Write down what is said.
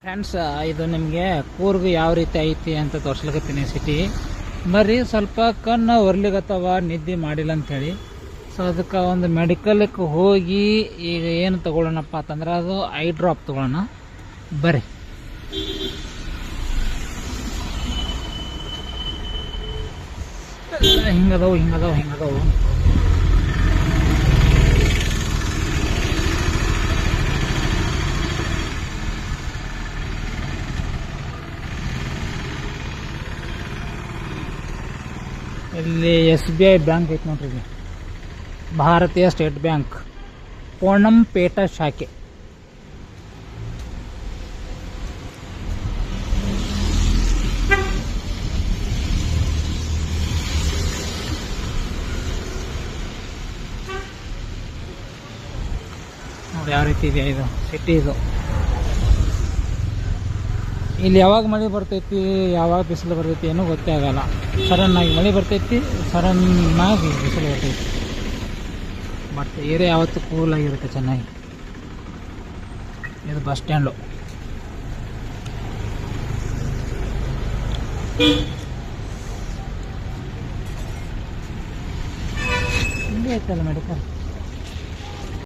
Friends, ಇದು ನಿಮಗೆ ಕೂರ್ಗ್ ಯಾವ ರೀತಿ ಐತಿ ಅಂತ ತೋರ್ಸ್ಲಿಕತ್ತೀನಿ ಸಿಟಿ. ಬರ್ರಿ, ಸ್ವಲ್ಪ ಕಣ್ಣು ಒರ್ಲಿಗತ್ತವ, ನಿದ್ದೆ ಮಾಡಿಲ್ಲ ಅಂಥೇಳಿ. ಸೊ ಅದಕ್ಕೆ ಒಂದು ಮೆಡಿಕಲ್ಗೆ ಹೋಗಿ ಈಗ ಏನು ತೊಗೊಳ್ಳೋಣಪ್ಪ ಅಂತಂದ್ರೆ ಅದು ಐ ಡ್ರಾಪ್ ತೊಗೊಳ್ಳೋಣ. ಬರ್ರಿ. ಹಿಂಗದವು ಇಲ್ಲಿ SBI ಬ್ಯಾಂಕ್ ಐತೆ ನೋಡ್ರಿ. ಇಲ್ಲಿ ಭಾರತೀಯ ಸ್ಟೇಟ್ ಬ್ಯಾಂಕ್ ಪೋಣಂಪೇಟ ಶಾಖೆ. ನೋಡಿ ಯಾವ ರೀತಿ ಇದೆ ಇದು ಸಿಟಿ. ಇದು ಇಲ್ಲಿ ಯಾವಾಗ ಮಳೆ ಬರ್ತೈತಿ, ಯಾವಾಗ ಬಿಸಿಲು ಬರ್ತೈತಿ ಏನೂ ಗೊತ್ತೇ ಆಗಲ್ಲ. ಸಡನ್ನಾಗಿ ಮಳೆ ಬರ್ತೈತಿ, ಸಡನ್ನಾಗಿ ಬಿಸಿಲು ಬರ್ತೈತಿ. ಬಟ್ ಏರಿಯಾ ಯಾವತ್ತೂ ಕೂಲಾಗಿರುತ್ತೆ ಚೆನ್ನಾಗಿ. ಇದು ಬಸ್ ಸ್ಟ್ಯಾಂಡು. ಹಿಂಗೆ ಐತಲ್ಲ ಮೆಡಿಕಲ್.